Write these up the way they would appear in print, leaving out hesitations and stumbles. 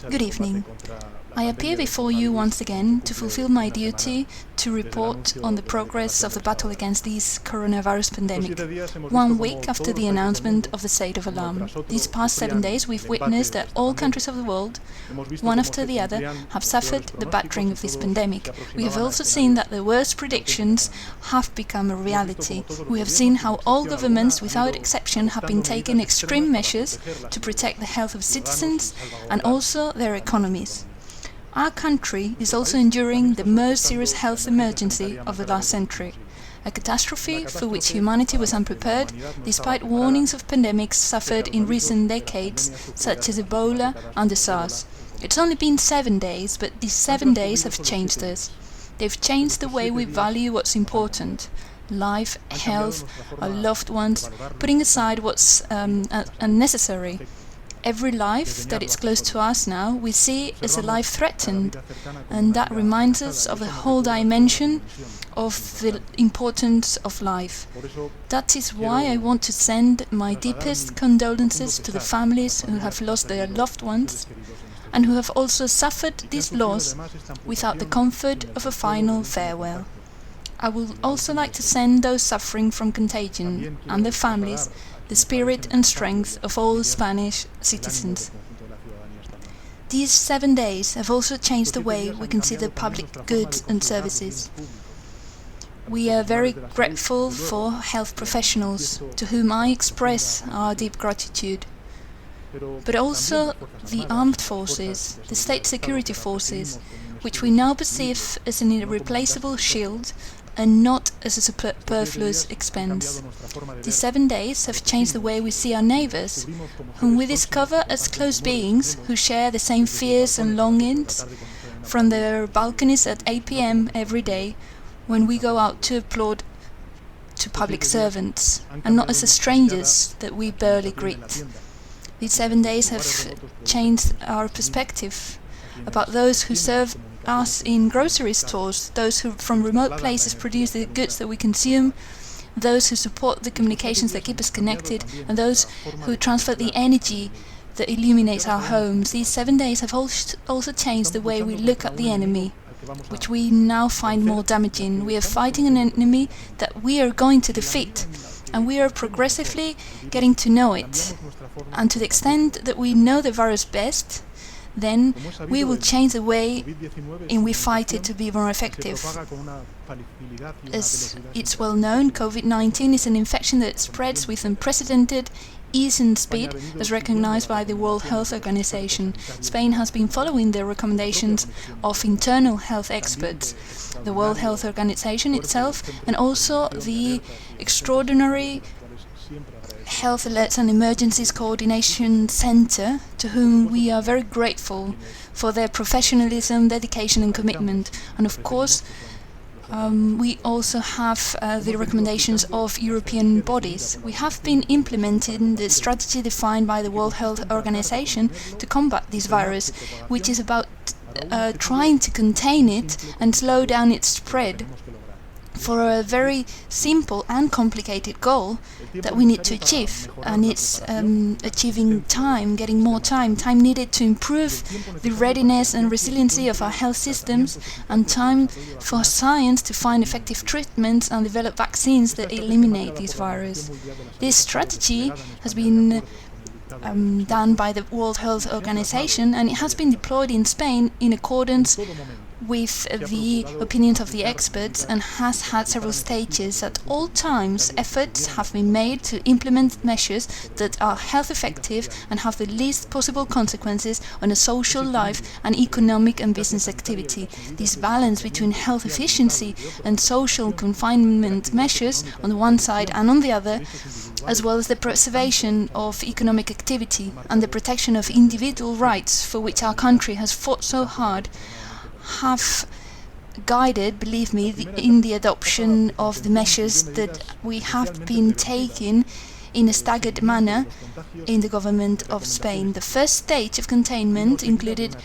Good evening. I appear before you once again to fulfill my duty to report on the progress of the battle against this coronavirus pandemic, 1 week after the announcement of the state of alarm. These past 7 days we've witnessed that all countries of the world, one after the other, have suffered the battering of this pandemic. We have also seen that the worst predictions have become a reality. We have seen how all governments, without exception, have been taking extreme measures to protect the health of citizens and also their economies. Our country is also enduring the most serious health emergency of the last century, a catastrophe for which humanity was unprepared, despite warnings of pandemics suffered in recent decades, such as Ebola and the SARS. It's only been 7 days, but these 7 days have changed us. They've changed the way we value what's important: life, health, our loved ones, putting aside what's unnecessary. Every life that is close to us now, we see as a life threatened, and that reminds us of the whole dimension of the importance of life. That is why I want to send my deepest condolences to the families who have lost their loved ones and who have also suffered this loss without the comfort of a final farewell. I would also like to send those suffering from contagion and their families the spirit and strength of all Spanish citizens. These 7 days have also changed the way we consider public goods and services. We are very grateful for health professionals, to whom I express our deep gratitude. But also the armed forces, the state security forces, which we now perceive as an irreplaceable shield and not as a superfluous expense. These 7 days have changed the way we see our neighbours, whom we discover as close beings who share the same fears and longings, from their balconies at 8 p.m. every day when we go out to applaud to public servants, and not as strangers that we barely greet. These 7 days have changed our perspective about those who serve us in grocery stores, those who from remote places produce the goods that we consume, those who support the communications that keep us connected, and those who transfer the energy that illuminates our homes. These 7 days have also changed the way we look at the enemy, which we now find more damaging. We are fighting an enemy that we are going to defeat, and we are progressively getting to know it. And to the extent that we know the virus best, then we will change the way in we fight it to be more effective. As it's well known, COVID-19 is an infection that spreads with unprecedented ease and speed, as recognized by the World Health Organization. Spain has been following the recommendations of internal health experts, the World Health Organization itself, and also the extraordinary Health Alerts and Emergencies Coordination Center, to whom we are very grateful for their professionalism, dedication and commitment. And of course, we also have the recommendations of European bodies. We have been implementing the strategy defined by the World Health Organization to combat this virus, which is about trying to contain it and slow down its spread, for a very simple and complicated goal that we need to achieve, and it's achieving time, getting more time needed to improve the readiness and resiliency of our health systems, and time for science to find effective treatments and develop vaccines that eliminate this virus. This strategy has been done by the World Health Organization, and it has been deployed in Spain in accordance with the opinions of the experts, and has had several stages. At all times, efforts have been made to implement measures that are health effective and have the least possible consequences on a social life and economic and business activity. This balance between health efficiency and social confinement measures on the one side and on the other, as well as the preservation of economic activity and the protection of individual rights, for which our country has fought so hard, have guided, believe me, in the adoption of the measures that we have been taking in a staggered manner in the government of Spain. The first stage of containment included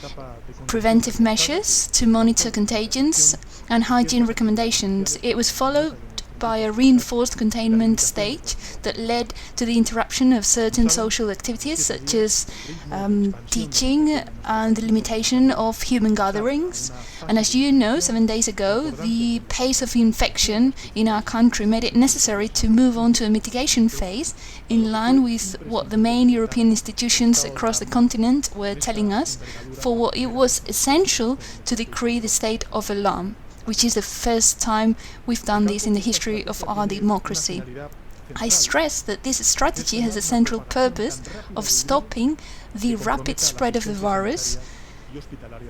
preventive measures to monitor contagions and hygiene recommendations. It was followed by a reinforced containment stage that led to the interruption of certain social activities such as teaching and the limitation of human gatherings. And as you know, 7 days ago, the pace of infection in our country made it necessary to move on to a mitigation phase in line with what the main European institutions across the continent were telling us, for what it was essential to decree the state of alarm, which is the first time we've done this in the history of our democracy. I stress that this strategy has a central purpose of stopping the rapid spread of the virus,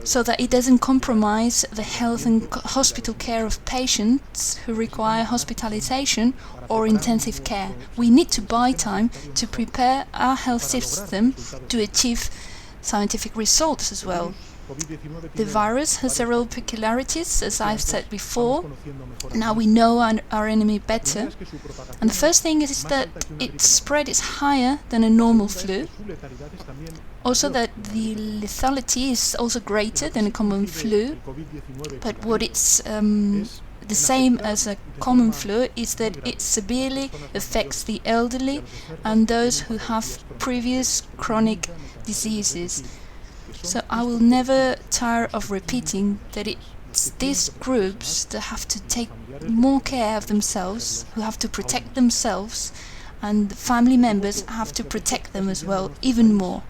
so that it doesn't compromise the health and hospital care of patients who require hospitalization or intensive care. We need to buy time to prepare our health system to achieve scientific results as well. The virus has several peculiarities, as I've said before. Now we know our enemy better. And the first thing is that its spread is higher than a normal flu. Also that the lethality is also greater than a common flu. But what it's the same as a common flu is that it severely affects the elderly and those who have previous chronic diseases. So I will never tire of repeating that it's these groups that have to take more care of themselves, who have to protect themselves, and the family members have to protect them as well, even more.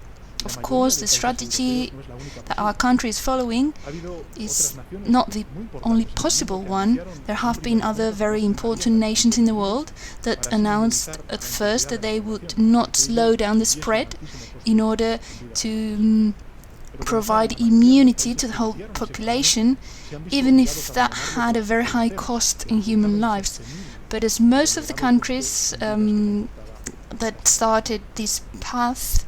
Of course, the strategy that our country is following is not the only possible one. There have been other very important nations in the world that announced at first that they would not slow down the spread in order to provide immunity to the whole population, even if that had a very high cost in human lives. But as most of the countries that started this path,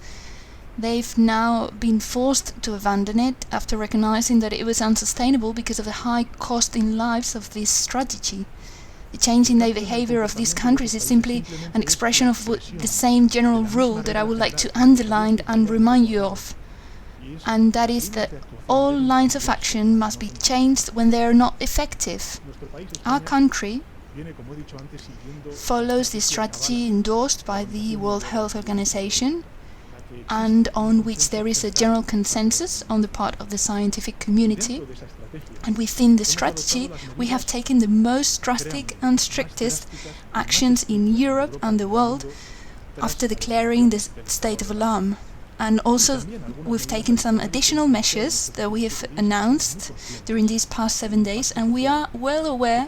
they've now been forced to abandon it after recognizing that it was unsustainable because of the high cost in lives of this strategy. The change in the behavior of these countries is simply an expression of the same general rule that I would like to underline and remind you of. And that is that all lines of action must be changed when they are not effective. Our country follows the strategy endorsed by the World Health Organization and on which there is a general consensus on the part of the scientific community. And within the strategy, we have taken the most drastic and strictest actions in Europe and the world after declaring the state of alarm. And also, we've taken some additional measures that we have announced during these past 7 days, and we are well aware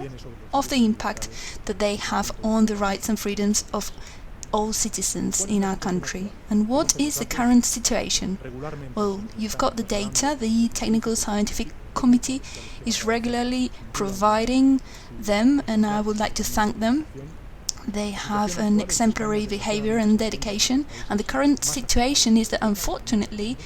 of the impact that they have on the rights and freedoms of all citizens in our country. And what is the current situation? Well, you've got the data. The Technical Scientific Committee is regularly providing them, and I would like to thank them. They have an exemplary behavior and dedication, and the current situation is that unfortunately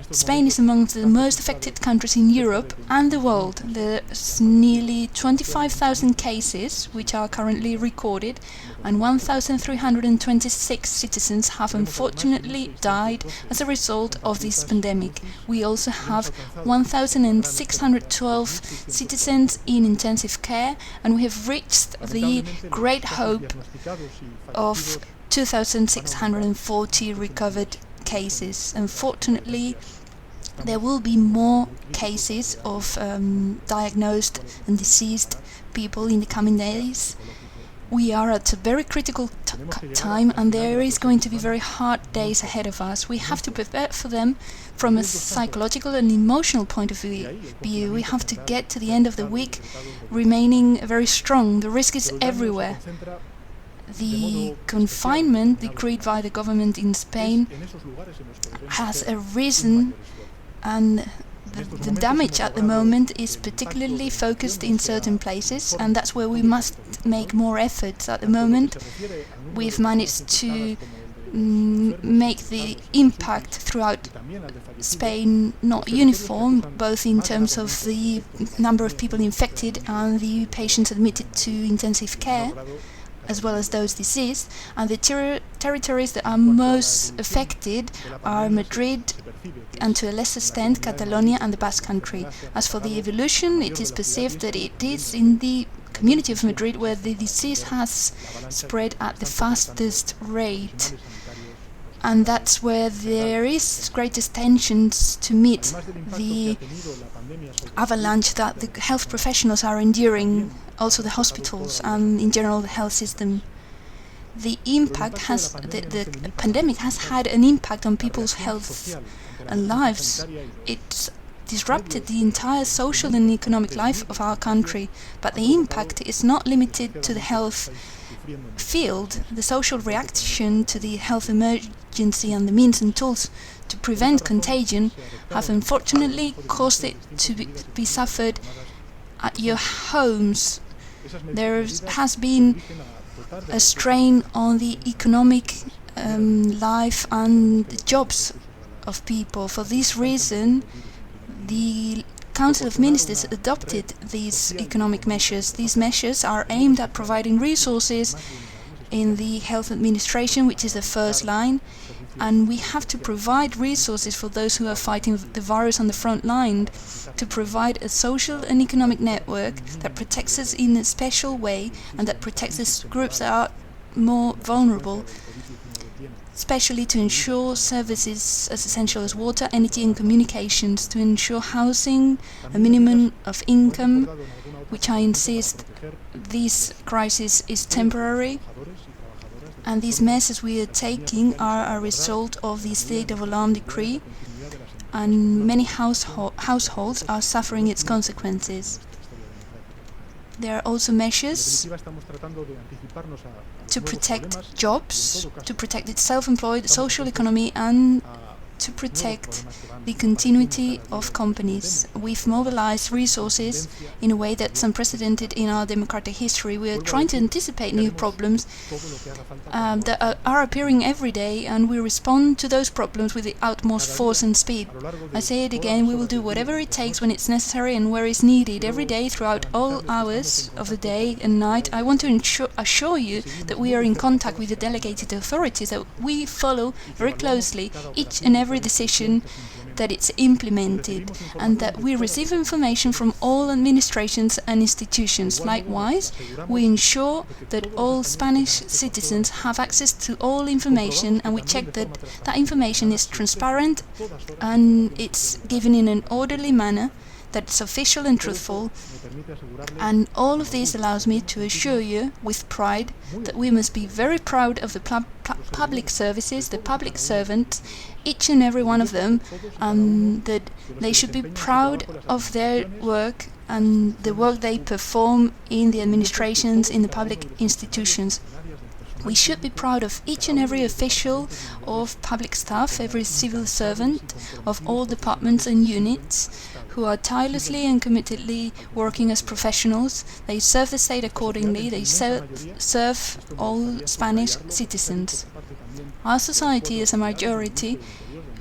Spain is among the most affected countries in Europe and the world. There's nearly 25,000 cases which are currently recorded, and 1,326 citizens have unfortunately died as a result of this pandemic. We also have 1,612 citizens in intensive care, and we have reached the great hope of 2,640 recovered cases. Unfortunately, there will be more cases of diagnosed and deceased people in the coming days. We are at a very critical time, and there is going to be very hard days ahead of us. We have to prepare for them from a psychological and emotional point of view. We have to get to the end of the week remaining very strong. The risk is everywhere. The confinement decreed by the government in Spain has arisen, and the damage at the moment is particularly focused in certain places, and that's where we must make more efforts. At the moment, we've managed to make the impact throughout Spain not uniform, both in terms of the number of people infected and the patients admitted to intensive care. as well as those diseased, and the territories that are most affected are Madrid and to a lesser extent Catalonia and the Basque Country. As for the evolution, it is perceived that it is in the Community of Madrid where the disease has spread at the fastest rate, and that's where there is greatest tensions to meet the avalanche that the health professionals are enduring, also the hospitals and in general the health system. The pandemic has had an impact on people's health and lives. It's disrupted the entire social and economic life of our country, but the impact is not limited to the health field. The social reaction to the health emergency and the means and tools to prevent contagion have unfortunately caused it to be suffered at your homes. There has been a strain on the economic life and the jobs of people. For this reason, the Council of Ministers adopted these economic measures. These measures are aimed at providing resources in the health administration, which is the first line, and we have to provide resources for those who are fighting the virus on the front line, to provide a social and economic network that protects us in a special way and that protects the groups that are more vulnerable, especially to ensure services as essential as water, energy and communications, to ensure housing, a minimum of income, which I insist this crisis is temporary, and these measures we are taking are a result of the state of alarm decree, and many households are suffering its consequences. There are also measures to protect jobs, to protect the self-employed, social economy, and to protect the continuity of companies. We've mobilized resources in a way that's unprecedented in our democratic history. We are trying to anticipate new problems that are appearing every day, and we respond to those problems with the utmost force and speed. I say it again, we will do whatever it takes when it's necessary and where it's needed, every day throughout all hours of the day and night. I want to assure you that we are in contact with the delegated authorities, that we follow very closely each and every decision that it's implemented, and that we receive information from all administrations and institutions. Likewise, we ensure that all Spanish citizens have access to all information, and we check that that information is transparent and it's given in an orderly manner, that's official and truthful, and all of this allows me to assure you with pride that we must be very proud of the public services, the public servants, each and every one of them, and that they should be proud of their work and the work they perform in the administrations, in the public institutions. We should be proud of each and every official of public staff, every civil servant of all departments and units who are tirelessly and committedly working as professionals. They serve the state accordingly, they serve all Spanish citizens. Our society as a majority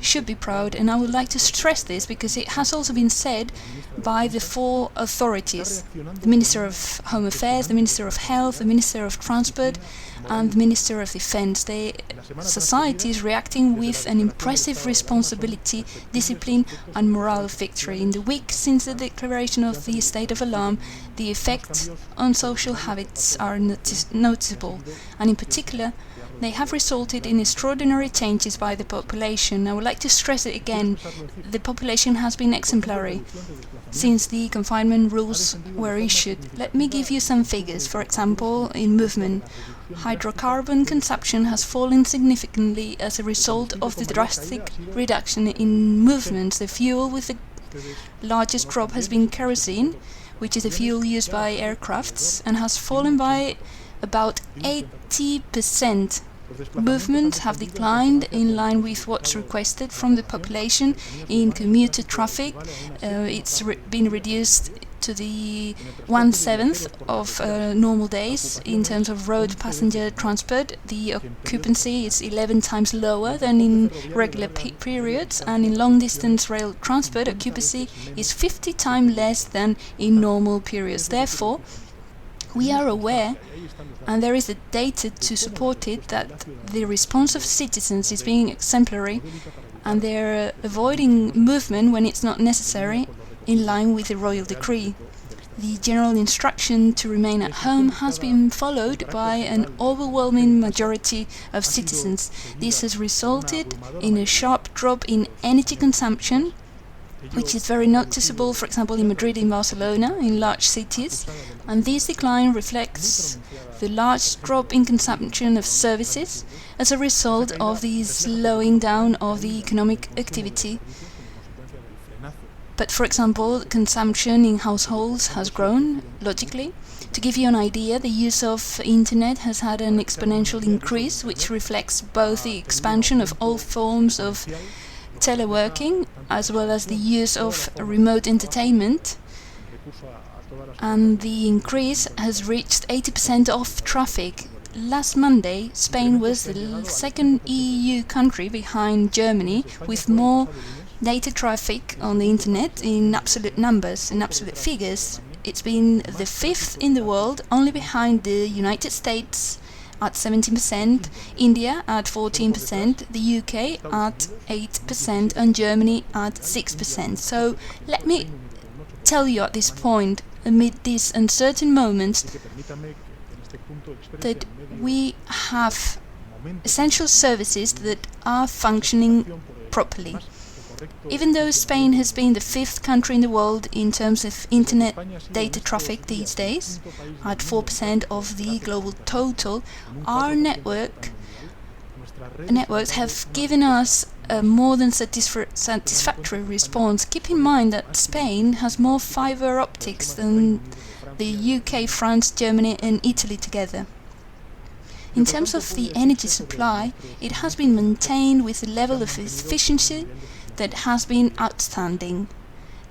should be proud, and I would like to stress this because it has also been said by the four authorities: the Minister of Home Affairs, the Minister of Health, the Minister of Transport and the Minister of Defense. The society is reacting with an impressive responsibility, discipline and moral victory. In the week since the declaration of the state of alarm, the effects on social habits are noticeable, and in particular they have resulted in extraordinary changes by the population. I would like to stress it again, the population has been exemplary since the confinement rules were issued. Let me give you some figures. For example, in movement, hydrocarbon consumption has fallen significantly as a result of the drastic reduction in movements. The fuel with the largest drop has been kerosene, which is the fuel used by aircrafts, and has fallen by about 80%. Movements have declined in line with what's requested from the population. In commuter traffic, it's been reduced to the 1/7 of normal days. In terms of road passenger transport, the occupancy is 11 times lower than in regular periods, and in long-distance rail transport, occupancy is 50 times less than in normal periods. Therefore, We are aware, and there is the data to support it, that the response of citizens is being exemplary, and they're avoiding movement when it's not necessary, in line with the royal decree. The general instruction to remain at home has been followed by an overwhelming majority of citizens. This has resulted in a sharp drop in energy consumption, which is very noticeable, for example, in Madrid and Barcelona, in large cities, and this decline reflects the large drop in consumption of services as a result of the slowing down of the economic activity. But, for example, consumption in households has grown, logically. To give you an idea, the use of internet has had an exponential increase, which reflects both the expansion of all forms of teleworking, as well as the use of remote entertainment, and the increase has reached 80% of traffic. Last Monday, Spain was the second EU country behind Germany with more data traffic on the internet in absolute numbers, in absolute figures. It's been the fifth in the world, only behind the United States at 17%, India at 14%, the UK at 8%, and Germany at 6%. So let me tell you at this point, amid these uncertain moments, that we have essential services that are functioning properly. Even though Spain has been the fifth country in the world in terms of internet data traffic these days, at 4% of the global total, our networks have given us a more than satisfactory response. Keep in mind that Spain has more fiber optics than the UK, France, Germany and Italy together. In terms of the energy supply, it has been maintained with a level of efficiency that has been outstanding.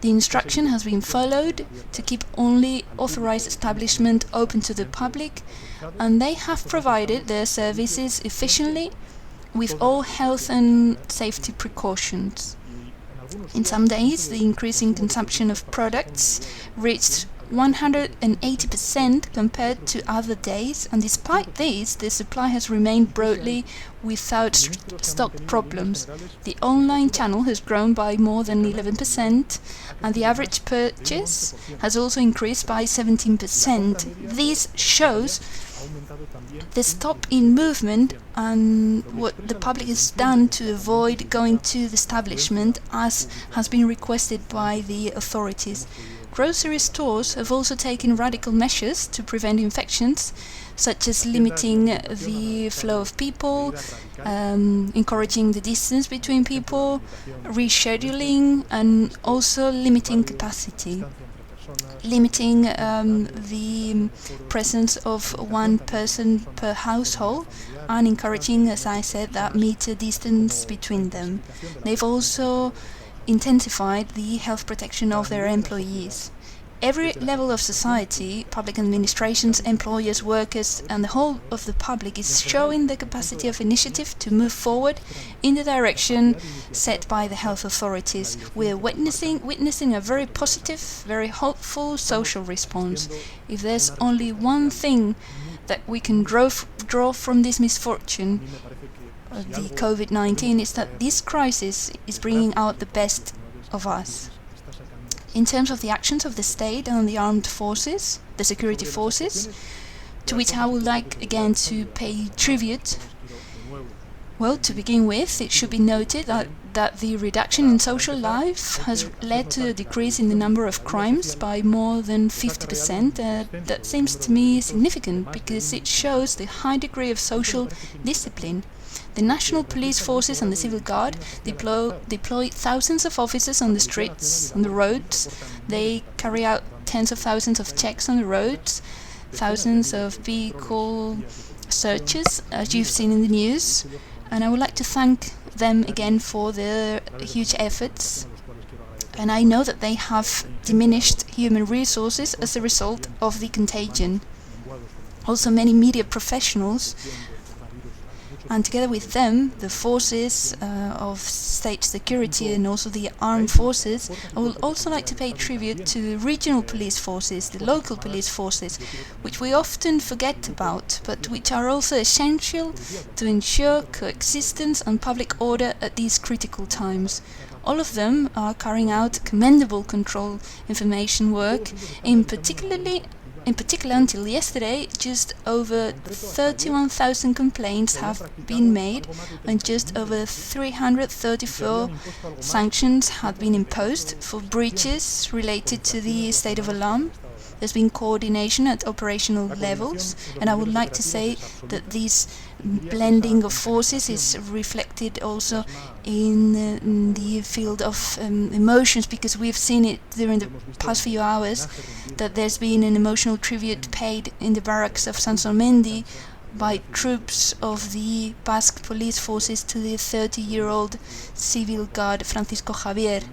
The instruction has been followed to keep only authorized establishments open to the public, and they have provided their services efficiently with all health and safety precautions. In some days, the increase in consumption of products reached 180% compared to other days, and despite this, the supply has remained broadly without stock problems. The online channel has grown by more than 11%, and the average purchase has also increased by 17%. This shows the stop in movement and what the public has done to avoid going to the establishment, as has been requested by the authorities. Grocery stores have also taken radical measures to prevent infections, such as limiting the flow of people, encouraging the distance between people, rescheduling, and also limiting capacity, limiting the presence of one person per household, and encouraging, as I said, that meter distance between them. They've also intensified the health protection of their employees. Every level of society, public administrations, employers, workers, and the whole of the public is showing the capacity of initiative to move forward in the direction set by the health authorities. We are witnessing a very positive, very hopeful social response. If there's only one thing that we can draw from this misfortune, the COVID-19, is that this crisis is bringing out the best of us. In terms of the actions of the state and the armed forces, the security forces, to which I would like again to pay tribute, well, to begin with, it should be noted that the reduction in social life has led to a decrease in the number of crimes by more than 50%. That seems to me significant because it shows the high degree of social discipline. The national police forces and the civil guard deploy thousands of officers on the streets, on the roads. They carry out tens of thousands of checks on the roads, thousands of vehicle searches, as you've seen in the news. And I would like to thank them again for their huge efforts. And I know that they have diminished human resources as a result of the contagion. Also, many media professionals And together with them, the forces of state security and also the armed forces, I would also like to pay tribute to regional police forces, the local police forces, which we often forget about, but which are also essential to ensure coexistence and public order at these critical times. All of them are carrying out commendable control information work, in particular, until yesterday, just over 31,000 complaints have been made and just over 334 sanctions have been imposed for breaches related to the state of alarm. There's been coordination at operational levels, and I would like to say that this blending of forces is reflected also in the field of emotions, because we've seen it during the past few hours that there's been an emotional tribute paid in the barracks of Sansomendi by troops of the Basque police forces to the 30-year-old civil guard Francisco Javier,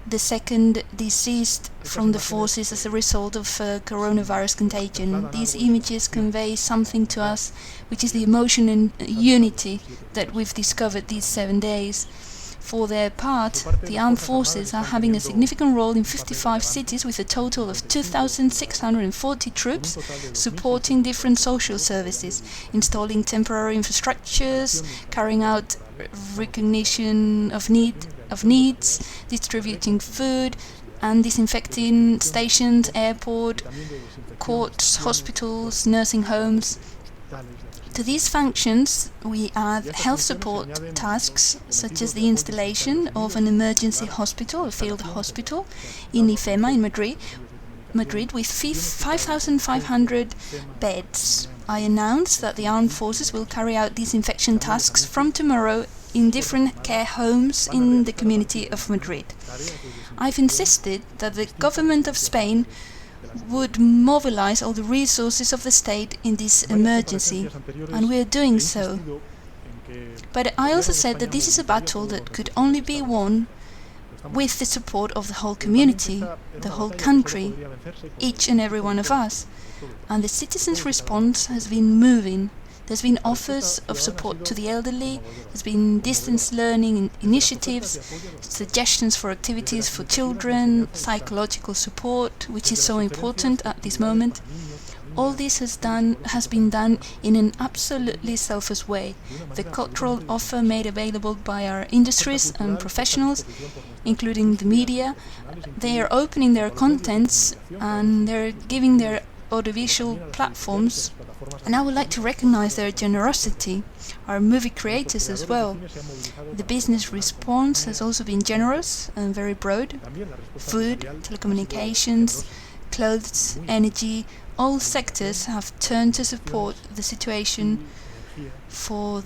the second deceased from the forces as a result of coronavirus contagion. These images convey something to us, which is the emotion and unity that we've discovered these 7 days. For their part, the armed forces are having a significant role in 55 cities with a total of 2,640 troops supporting different social services, installing temporary infrastructures, carrying out recognition of needs, distributing food and disinfecting stations, airport, courts, hospitals, nursing homes. To these functions, we add health support tasks, such as the installation of an emergency hospital, a field hospital, in IFEMA in Madrid with 5,500 beds. I announced that the armed forces will carry out disinfection tasks from tomorrow in different care homes in the community of Madrid. I've insisted that the government of Spain would mobilize all the resources of the state in this emergency, and we are doing so. But I also said that this is a battle that could only be won with the support of the whole community, the whole country, each and every one of us. And the citizens' response has been moving. There's been offers of support to the elderly, there's been distance learning initiatives, suggestions for activities for children, psychological support, which is so important at this moment. All this has been done in an absolutely selfless way. The cultural offer made available by our industries and professionals, including the media, they are opening their contents and they're giving their audiovisual platforms, and I would like to recognize their generosity, our movie creators as well. The business response has also been generous and very broad. Food, telecommunications, clothes, energy, all sectors have turned to support the situation for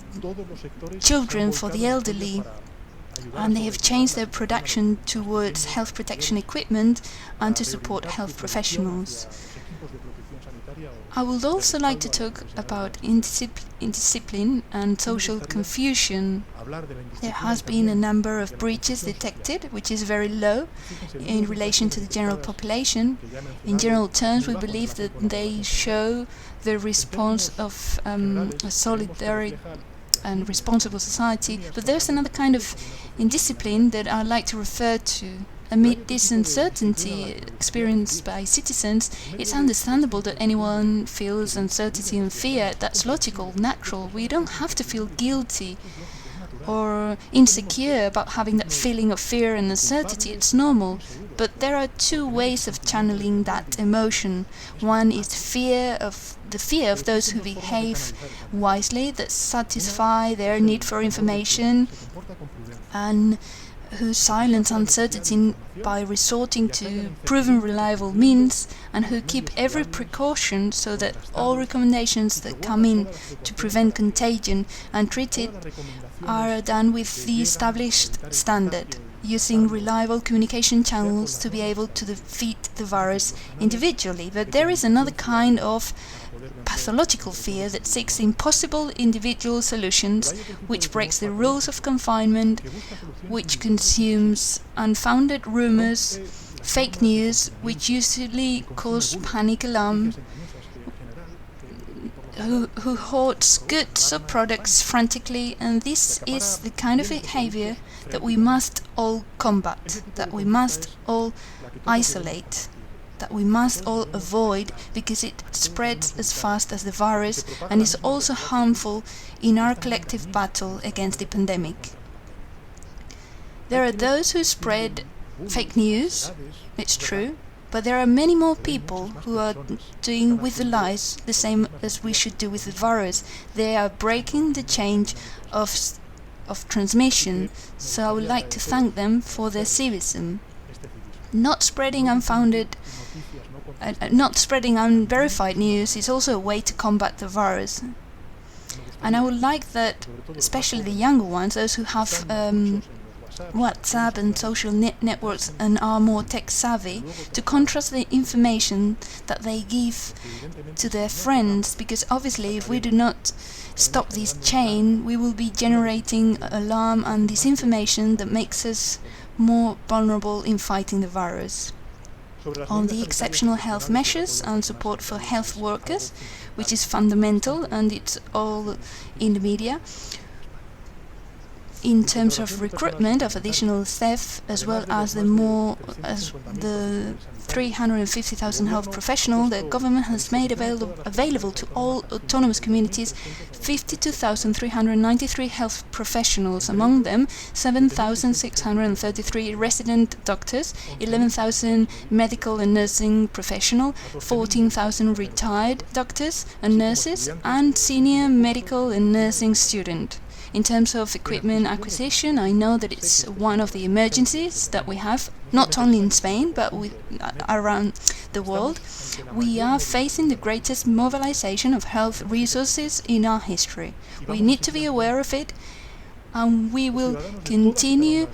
children, for the elderly, and they have changed their production towards health protection equipment and to support health professionals. I would also like to talk about indiscipline and social confusion. There has been a number of breaches detected, which is very low in relation to the general population. In general terms, we believe that they show the response of a solidary and responsible society, but there's another kind of indiscipline that I'd like to refer to. Amid this uncertainty experienced by citizens, it's understandable that anyone feels uncertainty and fear. That's logical, natural. We don't have to feel guilty or insecure about having that feeling of fear and uncertainty. It's normal. But there are two ways of channeling that emotion. One is the fear of those who behave wisely, that satisfy their need for information, and who silence uncertainty by resorting to proven reliable means, and who keep every precaution so that all recommendations that come in to prevent contagion and treat it are done with the established standard, using reliable communication channels to be able to defeat the virus individually. But there is another kind of pathological fear that seeks impossible individual solutions, which breaks the rules of confinement, which consumes unfounded rumors, fake news, which usually cause panic alarm, who hoards goods or products frantically, and this is the kind of behavior that we must all combat, that we must all isolate, that we must all avoid, because it spreads as fast as the virus and is also harmful in our collective battle against the pandemic. There are those who spread fake news, it's true, but there are many more people who are doing with the lies the same as we should do with the virus. They are breaking the chain of transmission, so I would like to thank them for their civism. Not spreading unverified news is also a way to combat the virus. And I would like that, especially the younger ones, those who have WhatsApp and social networks and are more tech savvy, to contrast the information that they give to their friends, because obviously if we do not stop this chain, we will be generating alarm and disinformation that makes us more vulnerable in fighting the virus. On the exceptional health measures and support for health workers, which is fundamental and it's all in the media, in terms of recruitment of additional staff, as well as the 350,000 health professionals, the government has made available to all autonomous communities 52,393 health professionals, among them 7,633 resident doctors, 11,000 medical and nursing professionals, 14,000 retired doctors and nurses, and senior medical and nursing students. In terms of equipment acquisition, I know that it's one of the emergencies that we have, not only in Spain, but around the world. We are facing the greatest mobilization of health resources in our history. We need to be aware of it, and we will continue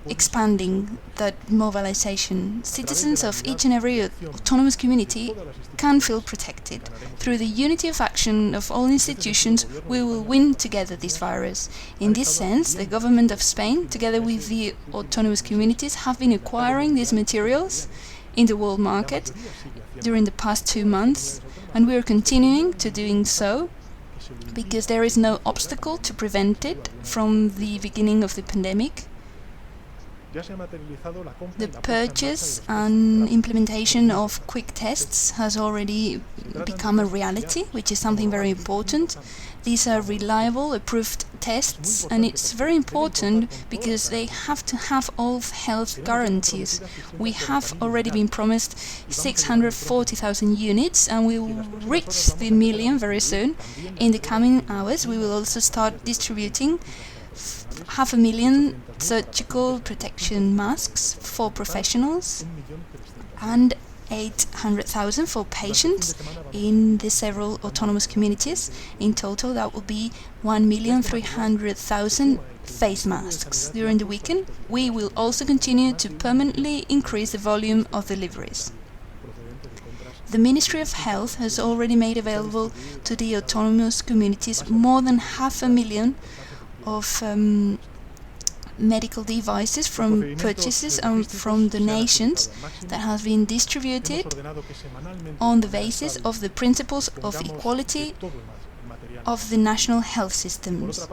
expanding that mobilization. Citizens of each and every autonomous community can feel protected. Through the unity of action of all institutions, we will win together this virus. In this sense, the government of Spain, together with the autonomous communities, have been acquiring these materials in the world market during the past 2 months, and we are continuing to doing so, because there is no obstacle to prevent it from the beginning of the pandemic. The purchase and implementation of quick tests has already become a reality, which is something very important. These are reliable, approved tests, and it's very important because they have to have all health guarantees. We have already been promised 640,000 units, and we will reach the million very soon. In the coming hours, we will also start distributing 500,000 surgical protection masks for professionals and 800,000 for patients in the several autonomous communities. In total, that will be 1,300,000 face masks. During the weekend, we will also continue to permanently increase the volume of deliveries. The Ministry of Health has already made available to the autonomous communities more than 500,000 of medical devices from purchases and from donations that has been distributed on the basis of the principles of equality of the national health systems.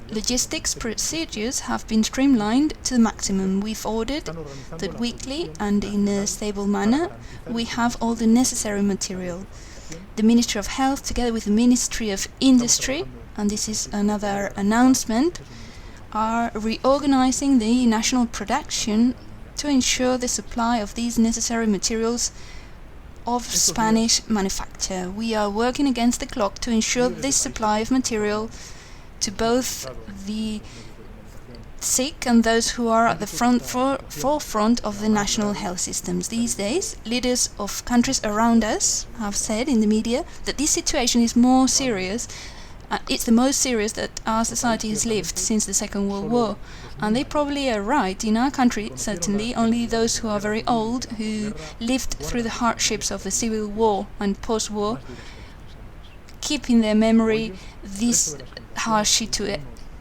Logistics procedures have been streamlined to the maximum. We've ordered that weekly and in a stable manner we have all the necessary material. The Ministry of Health, together with the Ministry of Industry, and this is another announcement, are reorganizing the national production to ensure the supply of these necessary materials of Spanish manufacture. We are working against the clock to ensure this supply of material to both the sick and those who are at the forefront of the national health systems. These days, leaders of countries around us have said in the media that this situation is more serious. It's the most serious that our society has lived since the Second World War, and they probably are right. In our country, certainly, only those who are very old, who lived through the hardships of the Civil War and post-war, keep in their memory these harsh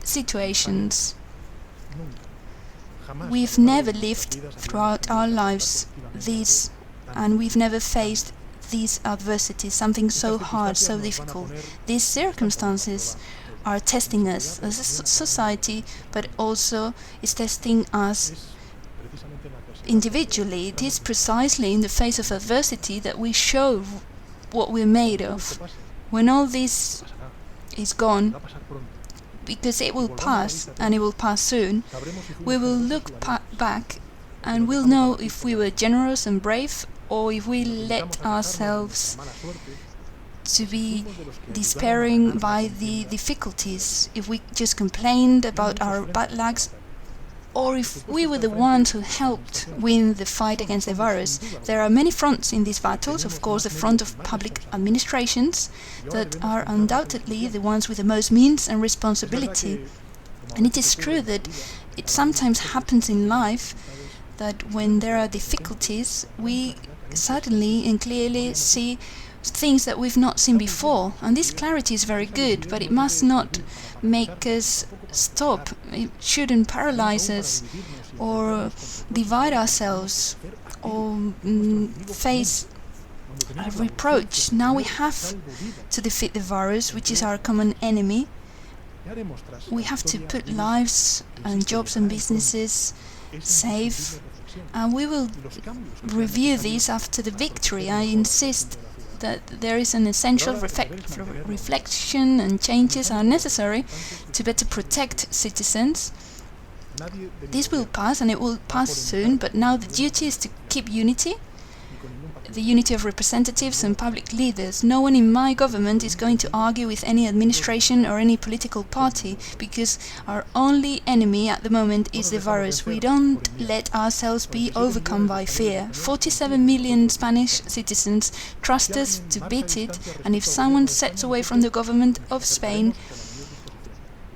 situations. We've never lived throughout our lives these, and we've never faced these adversities, something so hard, so difficult. These circumstances are testing us as a society, but also is testing us individually. It is precisely in the face of adversity that we show what we're made of. When all this is gone, because it will pass, and it will pass soon, we will look back and we'll know if we were generous and brave, or if we let ourselves to be despairing by the difficulties, if we just complained about our bad lucks, or if we were the ones who helped win the fight against the virus. There are many fronts in these battles. Of course, the front of public administrations that are undoubtedly the ones with the most means and responsibility. And it is true that it sometimes happens in life that when there are difficulties, we suddenly and clearly see things that we've not seen before. And this clarity is very good, but it must not make us stop. It shouldn't paralyze us or divide ourselves or face a reproach. Now we have to defeat the virus, which is our common enemy. We have to put lives and jobs and businesses safe, and we will review this after the victory. I insist that there is an essential reflection, and changes are necessary to better protect citizens. This will pass, and it will pass soon, but now the duty is to keep unity, the unity of representatives and public leaders. No one in my government is going to argue with any administration or any political party, because our only enemy at the moment is the virus. We don't let ourselves be overcome by fear. 47 million Spanish citizens trust us to beat it, and if someone sets away from the government of Spain,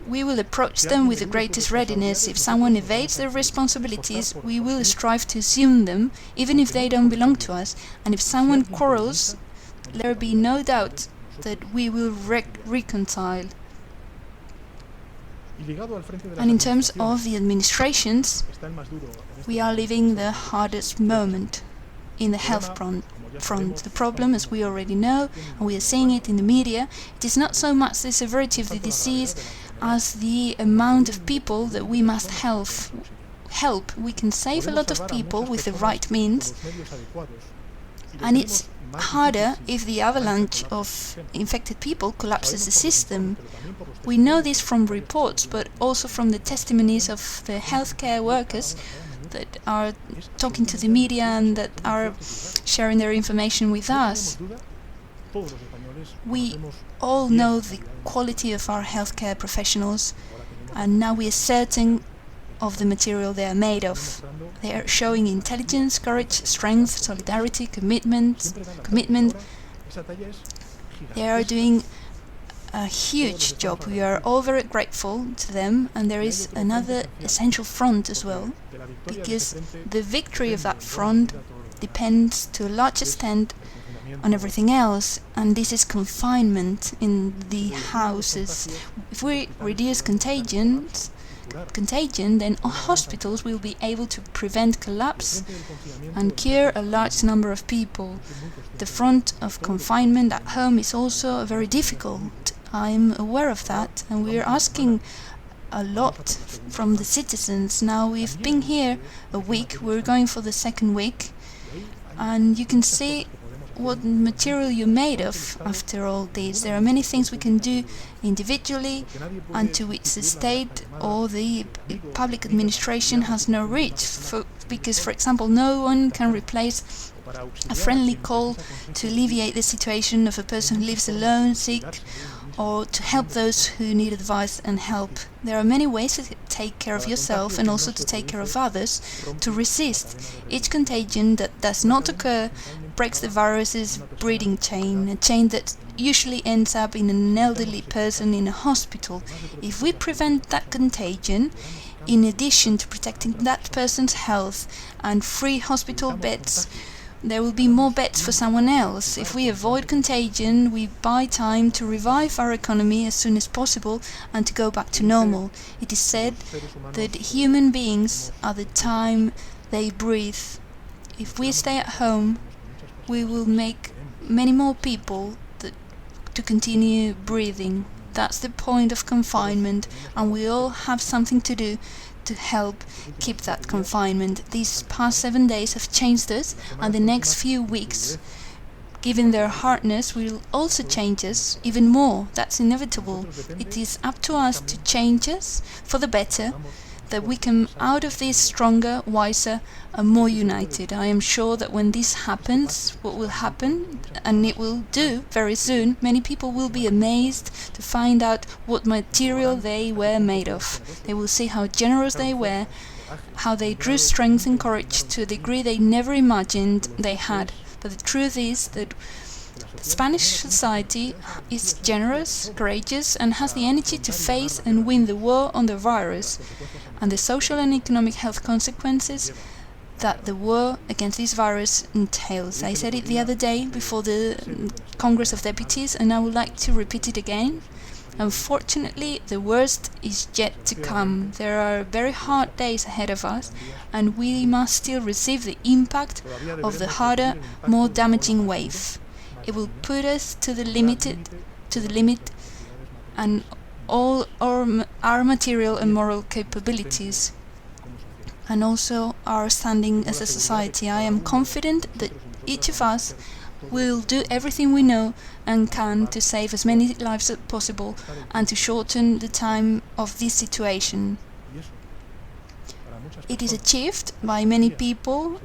we will approach them with the greatest readiness. If someone evades their responsibilities, we will strive to assume them, even if they don't belong to us. And if someone quarrels, there be no doubt that we will reconcile. And in terms of the administrations, we are living the hardest moment in the health front. The problem, as we already know, and we are seeing it in the media, it is not so much the severity of the disease as the amount of people that we must help. We can save a lot of people with the right means, and it's harder if the avalanche of infected people collapses the system. We know this from reports, but also from the testimonies of the healthcare workers that are talking to the media and that are sharing their information with us. We all know the quality of our healthcare professionals, and now we are certain of the material they are made of. They are showing intelligence, courage, strength, solidarity, commitment. They are doing a huge job. We are all very grateful to them, and there is another essential front as well, because the victory of that front depends to a large extent on everything else, and this is confinement in the houses. If we reduce contagion, then hospitals will be able to prevent collapse and cure a large number of people. The front of confinement at home is also very difficult. I'm aware of that, and we're asking a lot from the citizens. Now we've been here a week, we're going for the second week, and you can see what material you're made of after all this. There are many things we can do individually, and to which the state or the public administration has no reach, because, for example, no one can replace a friendly call to alleviate the situation of a person who lives alone, sick, or to help those who need advice and help. There are many ways to take care of yourself and also to take care of others, to resist. Each contagion that does not occur breaks the virus's breeding chain, a chain that usually ends up in an elderly person in a hospital. If we prevent that contagion, in addition to protecting that person's health and free hospital beds, there will be more beds for someone else. If we avoid contagion, we buy time to revive our economy as soon as possible and to go back to normal. It is said that human beings are the time they breathe. If we stay at home, we will make many more people to continue breathing. That's the point of confinement, and we all have something to do to help keep that confinement. These past 7 days have changed us, and the next few weeks, given their hardness, will also change us even more. That's inevitable. It is up to us to change us for the better, that we come out of this stronger, wiser, and more united. I am sure that when this happens, what will happen, and it will do very soon, many people will be amazed to find out what material they were made of. They will see how generous they were, how they drew strength and courage to a degree they never imagined they had. But the truth is that Spanish society is generous, courageous, and has the energy to face and win the war on the virus and the social and economic health consequences that the war against this virus entails. I said it the other day before the Congress of Deputies, and I would like to repeat it again. Unfortunately, the worst is yet to come. There are very hard days ahead of us, and we must still receive the impact of the harder, more damaging wave. It will put us to the limit, and all our material and moral capabilities, and also our standing as a society. I am confident that each of us will do everything we know and can to save as many lives as possible and to shorten the time of this situation. It is achieved by many people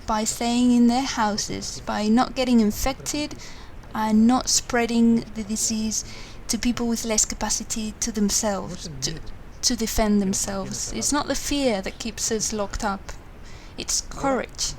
by staying in their houses, by not getting infected and not spreading the disease to people with less capacity to themselves, to defend themselves. It's not the fear that keeps us locked up, it's courage.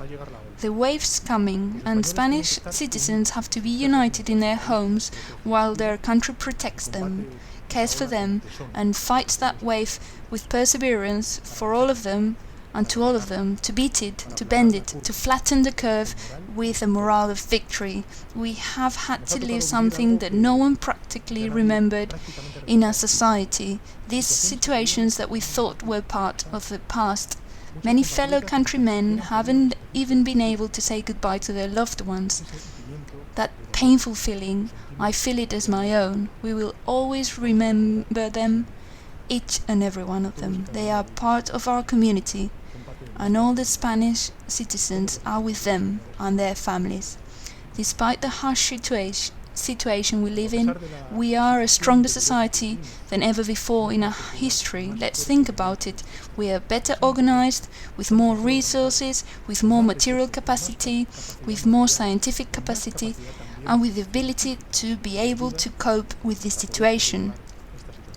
The wave's coming, and Spanish citizens have to be united in their homes while their country protects them, cares for them, and fights that wave with perseverance for all of them, and to all of them, to beat it, to bend it, to flatten the curve with a morale of victory. We have had to live something that no one practically remembered in our society, these situations that we thought were part of the past. Many fellow countrymen haven't even been able to say goodbye to their loved ones. That painful feeling, I feel it as my own. We will always remember them, each and every one of them. They are part of our community, and all the Spanish citizens are with them and their families. Despite the harsh situation we live in, we are a stronger society than ever before in our history. Let's think about it. We are better organized, with more resources, with more material capacity, with more scientific capacity, and with the ability to be able to cope with this situation.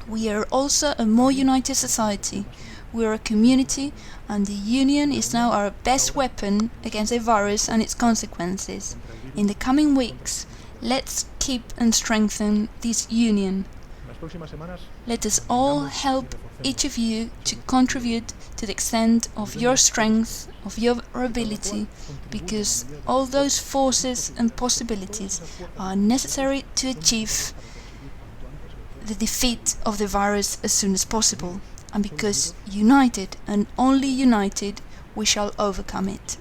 We are also a more united society. We are a community, and the union is now our best weapon against the virus and its consequences. In the coming weeks, let's keep and strengthen this union. Let us all help each of you to contribute to the extent of your strength, of your ability, because all those forces and possibilities are necessary to achieve the defeat of the virus as soon as possible, and because united and only united we shall overcome it.